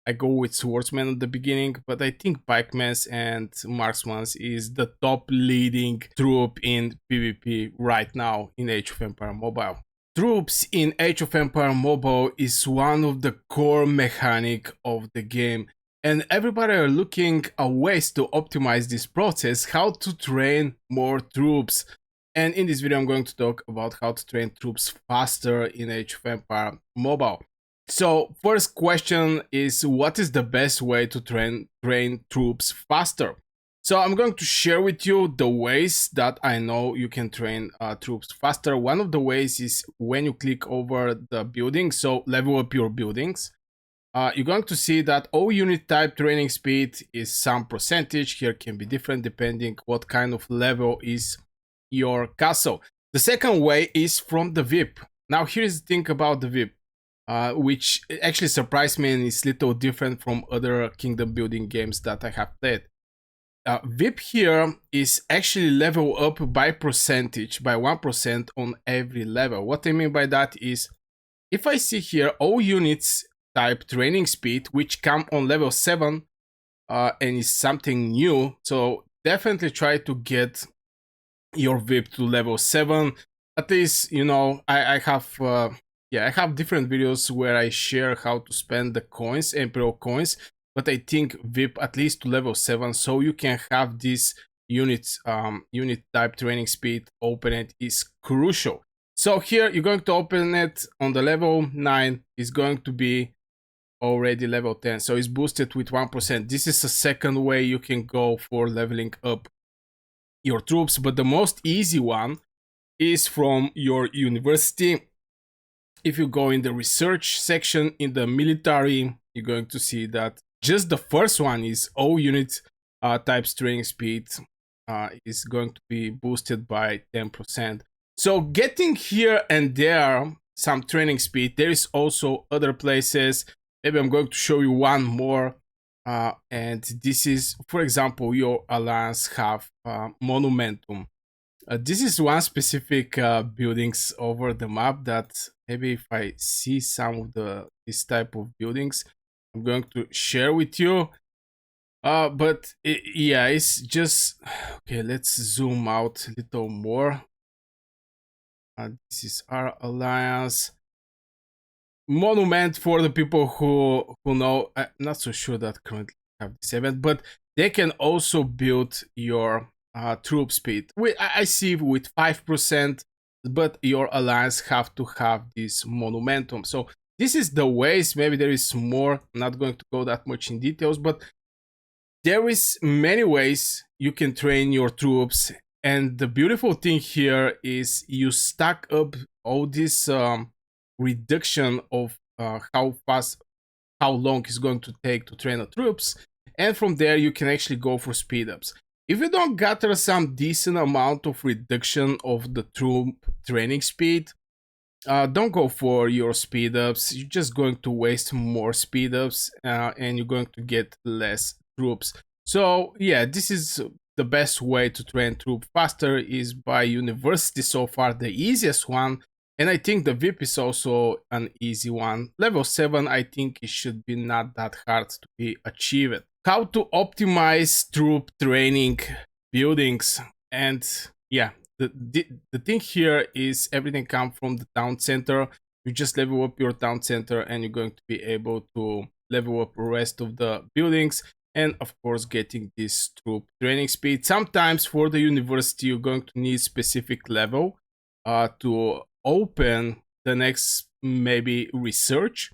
I go with swordsman at the beginning, but I think pikemen and marksmen is the top leading troop in PvP right now in Age of Empire Mobile. Troops in Age of Empire Mobile is one of the core mechanic of the game, and everybody are looking at ways to optimize this process, how to train more troops. And in this video, I'm going to talk about how to train troops faster in Age of Empire Mobile. So first question is, what is the best way to train troops faster? So I'm going to share with you the ways that I know you can train troops faster. One of the ways is when you click over the building, so level up your buildings. You're going to see that all unit type training speed is some percentage. Here can be different depending what kind of level is your castle. The second way is from the VIP. Now here's the thing about the VIP. Which actually surprised me and is little different from other kingdom building games that I have played. VIP here is actually level up by percentage, by 1% on every level. What I mean by that is, if I see here all units type training speed, which come on level 7 and is something new, so definitely try to get your VIP to level 7. At least, you know, I have different videos where I share how to spend the coins, Imperial coins, but I think VIP at least to level 7, so you can have this unit type training speed open it is crucial. So here you're going to open it on the level 9, is going to be already level 10, so it's boosted with 1%. This is a second way you can go for leveling up your troops, but the most easy one is from your university. If you go in the research section in the military, you're going to see that just the first one is all unit types training speed is going to be boosted by 10%. So getting here and there some training speed, there is also other places. Maybe I'm going to show you one more. And this is, for example, your alliance have Monumentum. This is one specific buildings over the map that maybe if I see some of this type of buildings, I'm going to share with you. Yeah, it's just okay. Let's zoom out a little more. This is our alliance monument for the people who know. I'm not so sure that currently have this event, but they can also build your troop speed. I see with 5%, but your alliance have to have this monumentum. So this is the ways. Maybe there is more. I'm not going to go that much in details, but there is many ways you can train your troops. And the beautiful thing here is you stack up all this reduction of how long it's going to take to train the troops, and from there you can actually go for speed ups. If you don't gather some decent amount of reduction of the troop training speed, don't go for your speed ups. You're just going to waste more speed ups and you're going to get less troops. So yeah, this is the best way to train troop faster is by university, so far the easiest one. And I think the VIP is also an easy one. Level 7, I think it should be not that hard to be achieved. How to optimize troop training buildings. And yeah, the thing here is everything comes from the town center. You just level up your town center and you're going to be able to level up the rest of the buildings. And of course, getting this troop training speed. Sometimes for the university, you're going to need specific level to open the next maybe research,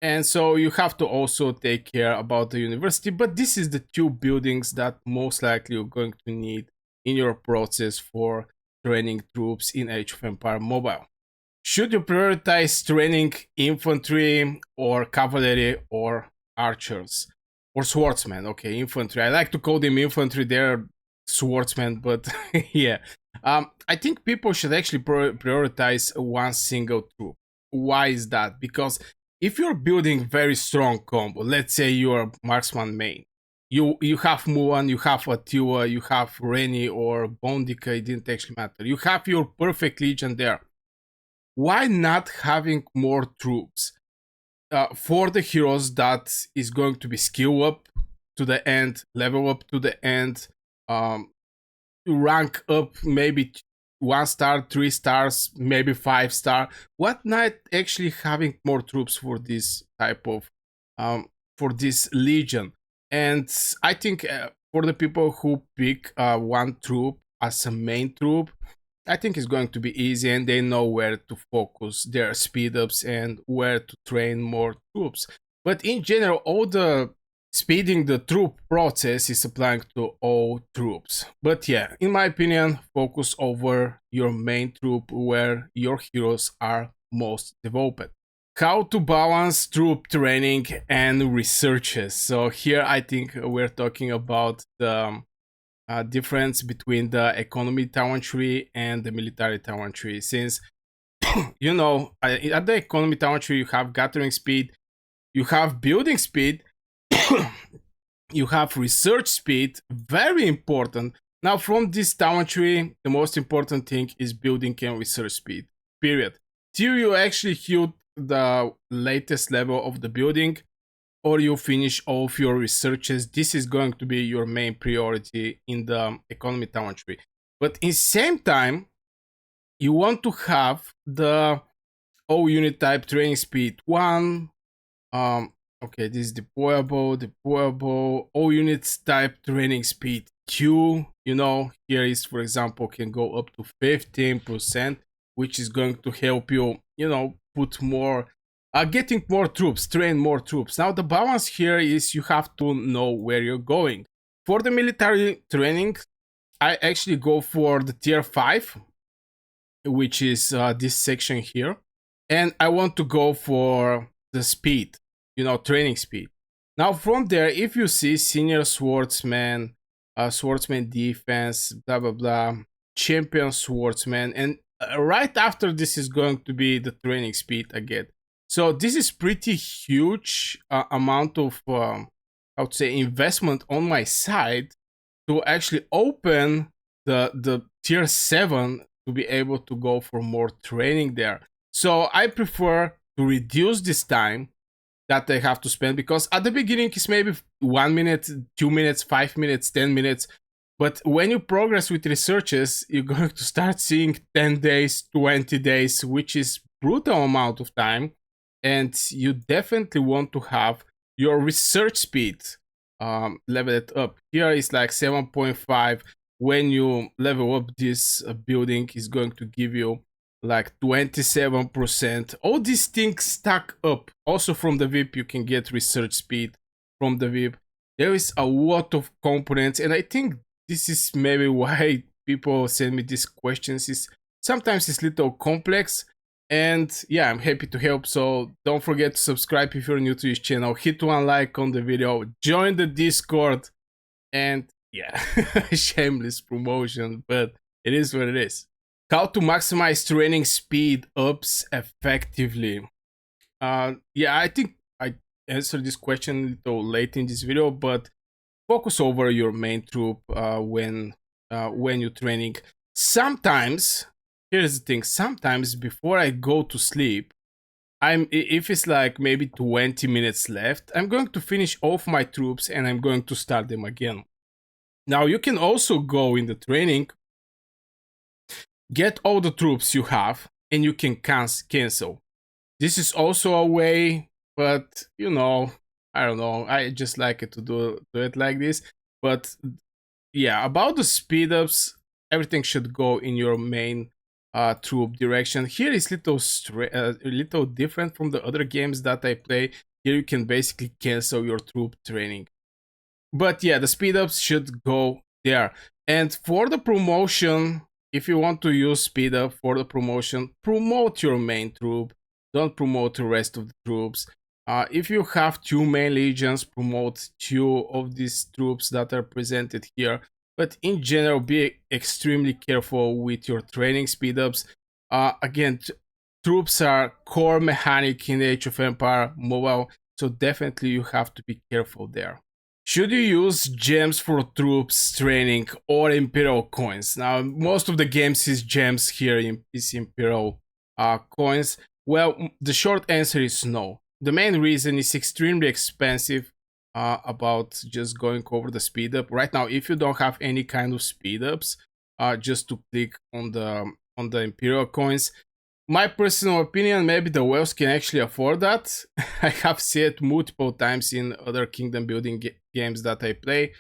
and so you have to also take care about the university. But this is the two buildings that most likely you're going to need in your process for training troops in Age of Empire Mobile. Should you prioritize training infantry or cavalry or archers or swordsmen? Okay, infantry, I like to call them infantry, they're swordsmen, but yeah. I think people should actually prioritize one single troop. Why is that? Because if you're building very strong combo, let's say you're marksman main, you have Muan, you have Attila, you have Reni or Bondika, it didn't actually matter. You have your perfect legion there. Why not having more troops? for the heroes that is going to be skill up to the end, level up to the end, um, rank up maybe 1 star, 3 stars, maybe 5 star. What not actually having more troops for this type of for this legion? And I think for the people who pick one troop as a main troop, I think it's going to be easy, and they know where to focus their speed ups and where to train more troops. But in general, all the speeding the troop process is applying to all troops. But yeah, in my opinion, focus over your main troop where your heroes are most developed. How to balance troop training and researches. So here I think we're talking about the difference between the economy talent tree and the military talent tree. Since you know, at the economy talent tree, you have gathering speed, you have building speed, you have research speed, very important. Now, from this talent tree, the most important thing is building and research speed, period. Till you actually hit the latest level of the building, or you finish all of your researches, this is going to be your main priority in the economy talent tree. But in same time, you want to have the all unit type training speed 1. Okay, this is deployable, all units type training speed 2. You know, here is, for example, can go up to 15%, which is going to help you, you know, put more getting more troops, train more troops. Now the balance here is you have to know where you're going. For the military training, I actually go for the tier 5, which is this section here, and I want to go for the speed, you know, training speed. Now from there, if you see senior swordsman, swordsman defense, blah blah blah, champion swordsman, and right after this is going to be the training speed again. So this is pretty huge amount of I would say investment on my side to actually open the tier 7 to be able to go for more training there. So I prefer to reduce this time that I have to spend, because at the beginning it's maybe 1 minute, 2 minutes, 5 minutes, 10 minutes. But when you progress with researches, you're going to start seeing 10 days, 20 days, which is brutal amount of time. And you definitely want to have your research speed leveled up. Here is like 7.5. When you level up this building, is going to give you like 27%. All these things stack up. Also from the VIP, you can get research speed from the VIP. There is a lot of components, and I think this is maybe why people send me these questions. Is sometimes it's a little complex, and yeah, I'm happy to help. So don't forget to subscribe if you're new to this channel. Hit one like on the video, join the Discord, and yeah, shameless promotion, but it is what it is. How to maximize training speed ups effectively. Yeah, I think I answered this question a little late in this video, but focus over your main troop when you're training. Sometimes, here's the thing, sometimes before I go to sleep, if it's like maybe 20 minutes left, I'm going to finish off my troops and I'm going to start them again. Now you can also go in the training, get all the troops you have, and you can cancel. This is also a way, but you know, I don't know, I just like it to do it like this. But yeah, about the speed ups, everything should go in your main troop direction. Here is little different from the other games that I play. Here you can basically cancel your troop training. But yeah, the speed ups should go there. And for the promotion, if you want to use speed up for the promotion, promote your main troop. Don't promote the rest of the troops. If you have 2 main legions, promote 2 of these troops that are presented here. But in general, be extremely careful with your training speed ups. Again, troops are core mechanic in Age of Empire mobile, so definitely you have to be careful there. Should you use gems for troops training or imperial coins? Now, most of the games is gems, here is imperial coins. Well, the short answer is no. The main reason is extremely expensive. About just going over the speed up right now. If you don't have any kind of speed ups, just to click on the imperial coins. My personal opinion, maybe the whales can actually afford that. I have seen it multiple times in other kingdom building games that I play,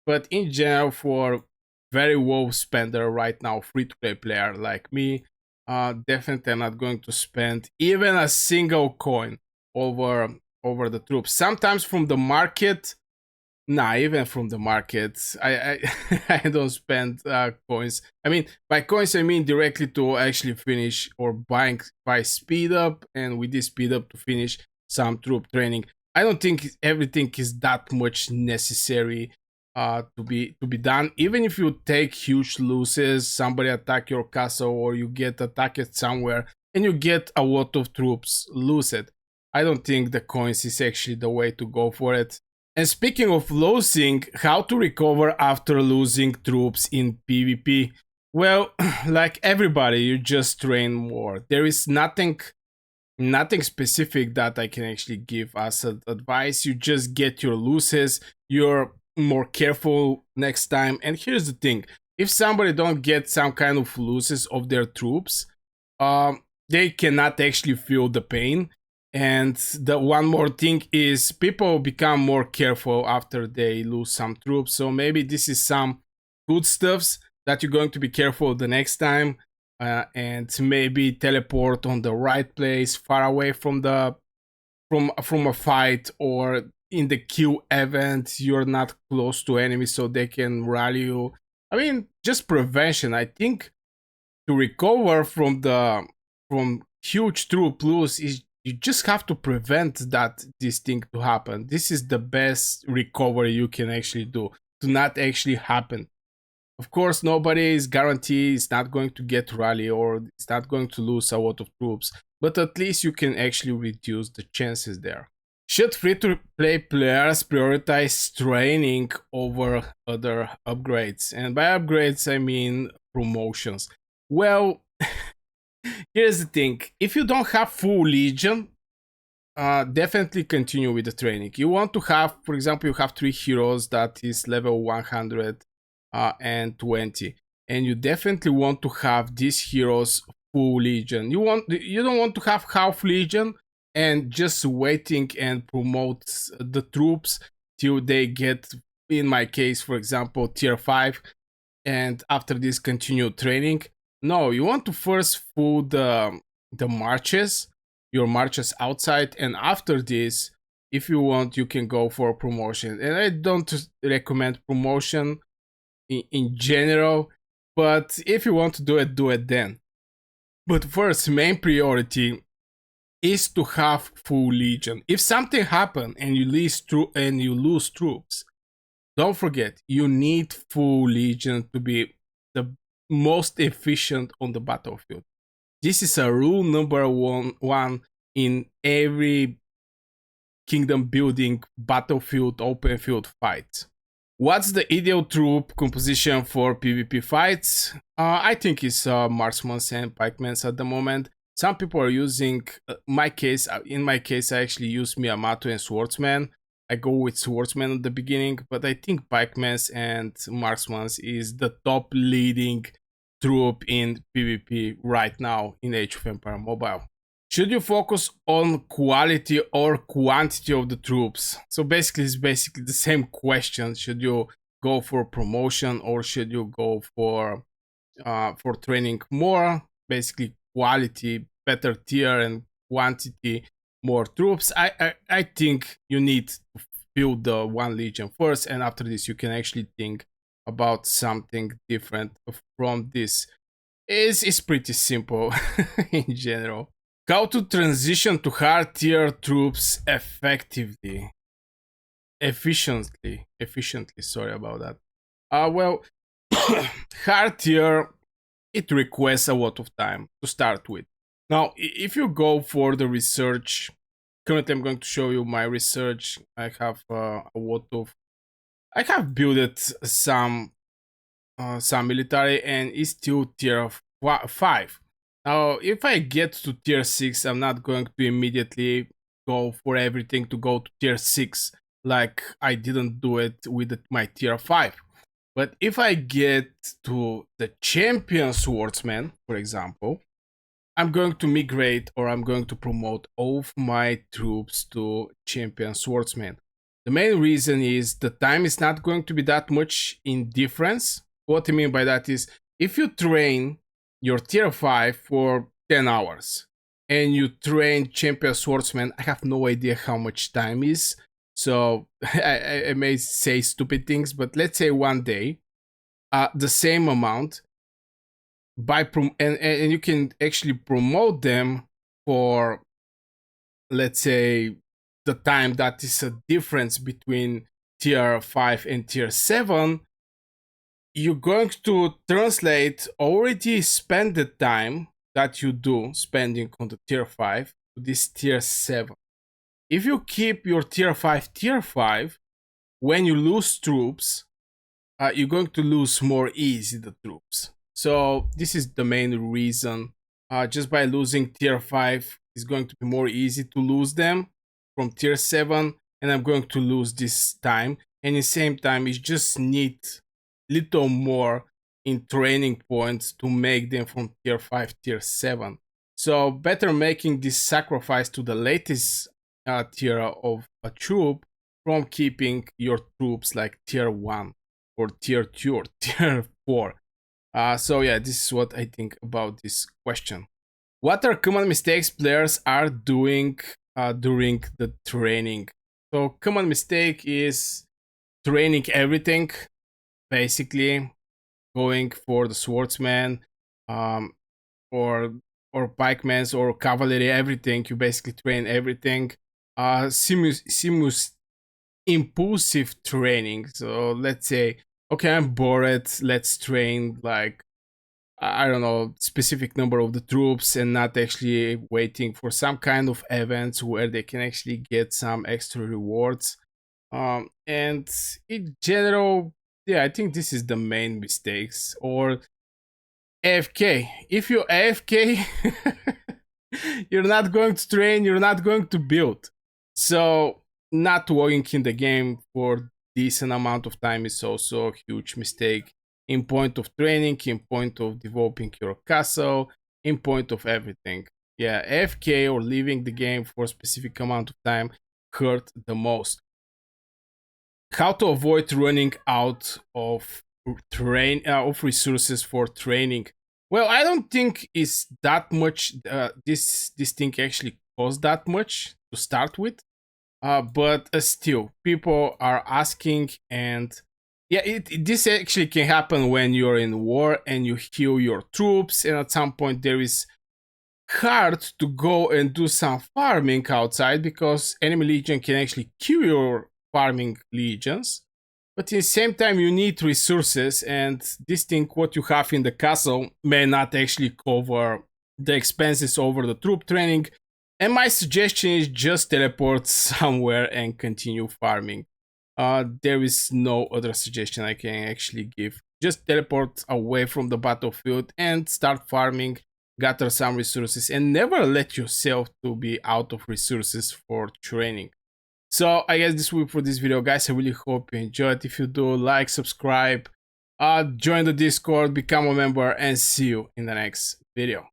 but in general, for very low spender right now, free to play player like me, definitely I'm not going to spend even a single coin over over the troops. Sometimes from the market, nah, even from the market, I don't spend coins. I mean, by coins I mean directly to actually finish or buy speed up, and with this speed up to finish some troop training. I don't think everything is that much necessary to be done. Even if you take huge losses, somebody attack your castle or you get attacked somewhere and you get a lot of troops lose it. I don't think the coins is actually the way to go for it. And speaking of losing, how to recover after losing troops in PvP? Well, like everybody, you just train more. There is nothing specific that I can actually give as advice. You just get your losses. You're more careful next time. And here's the thing: if somebody don't get some kind of losses of their troops, they cannot actually feel the pain. And the one more thing is people become more careful after they lose some troops. So maybe this is some good stuffs that you're going to be careful the next time, and maybe teleport on the right place, far away from the from a fight, or in the queue event you're not close to enemies so they can rally you. I mean, just prevention. I think to recover from huge troop lose is you just have to prevent that this thing to happen. This is the best recovery you can actually do to not actually happen. Of course, nobody is guaranteed it's not going to get rally or it's not going to lose a lot of troops, but at least you can actually reduce the chances there. Should free to play players prioritize training over other upgrades? And by upgrades, I mean promotions. Well, here's the thing: if you don't have full legion, definitely continue with the training. You want to have, for example, you have 3 heroes that is level 100 and 20, and you definitely want to have these heroes full legion. You don't want to have half legion and just waiting and promote the troops till they get, in my case, for example, tier 5, and after this continue training. No, you want to first full the marches, your marches outside, and after this, if you want, you can go for promotion. And I don't recommend promotion in general, but if you want to do it then. But first, main priority is to have full legion. If something happen and you lose troops, don't forget, you need full legion to be the most efficient on the battlefield. This is a rule number one in every kingdom building battlefield open field fight. What's the ideal troop composition for PvP fights? I think it's marksmen and pikemen at the moment. Some people are using in my case I actually use Miyamoto and swordsman. I go with swordsman at the beginning, but I think pikemen and marksmen is the top leading troop in PvP right now in Age of Empire Mobile. Should you focus on quality or quantity of the troops? So basically, it's basically the same question. Should you go for promotion or should you go for training more? Basically, quality, better tier, and quantity, more troops. I think you need to build the one legion first, and after this, you can actually think about something different from this. It's pretty simple in general. How to transition to hard tier troops effectively, efficiently. Sorry about that. Well, hard tier, it requires a lot of time to start with. Now, if you go for the research, currently I'm going to show you my research. I have a lot of, I have built some military, and it's still tier 5. Now, if I get to tier 6, I'm not going to immediately go for everything to go to tier 6 like I didn't do it with my tier 5. But if I get to the champion swordsman, for example, I'm going to migrate or I'm going to promote all of my troops to champion swordsman. The main reason is the time is not going to be that much in difference. What I mean by that is if you train your tier 5 for 10 hours and you train champion swordsman, I have no idea how much time is. So I may say stupid things, but let's say one day, the same amount and you can actually promote them for, let's say, the time that is a difference between tier 5 and tier 7. You're going to translate already spend the time that you do spending on the tier 5 to this tier 7. If you keep your tier 5, when you lose troops, you're going to lose more easy the troops. So this is the main reason. Just by losing tier 5, it's going to be more easy to lose them from tier 7, and I'm going to lose this time. And at the same time, you just need little more in training points to make them from tier 5, tier 7. So better making this sacrifice to the latest tier of a troop from keeping your troops like tier 1 or tier 2 or tier 4. So yeah, this is what I think about this question. What are common mistakes players are doing during the training? So common mistake is training everything, basically going for the swordsman, or pikemen or cavalry, everything. You basically train everything. Seems impulsive training. So let's say, okay, I'm bored. Let's train like, I don't know, specific number of the troops and not actually waiting for some kind of events where they can actually get some extra rewards. And in general, yeah, I think this is the main mistakes. Or AFK. If you're AFK, you're not going to train, you're not going to build. So not working in the game for decent amount of time is also a huge mistake in point of training, in point of developing your castle, in point of everything. Yeah, AFK or leaving the game for a specific amount of time hurt the most. How to avoid running out of resources for training? Well, I don't think it's that much. This thing actually costs that much to start with. But still, people are asking, and yeah, this actually can happen when you're in war and you heal your troops, and at some point there is hard to go and do some farming outside because enemy legion can actually kill your farming legions. But at the same time, you need resources, and this thing, what you have in the castle, may not actually cover the expenses over the troop training. And my suggestion is just teleport somewhere and continue farming. There is no other suggestion I can actually give. Just teleport away from the battlefield and start farming, gather some resources, and never let yourself to be out of resources for training. So I guess this will be for this video, guys. I really hope you enjoyed. If you do, like, subscribe, join the Discord, become a member, and see you in the next video.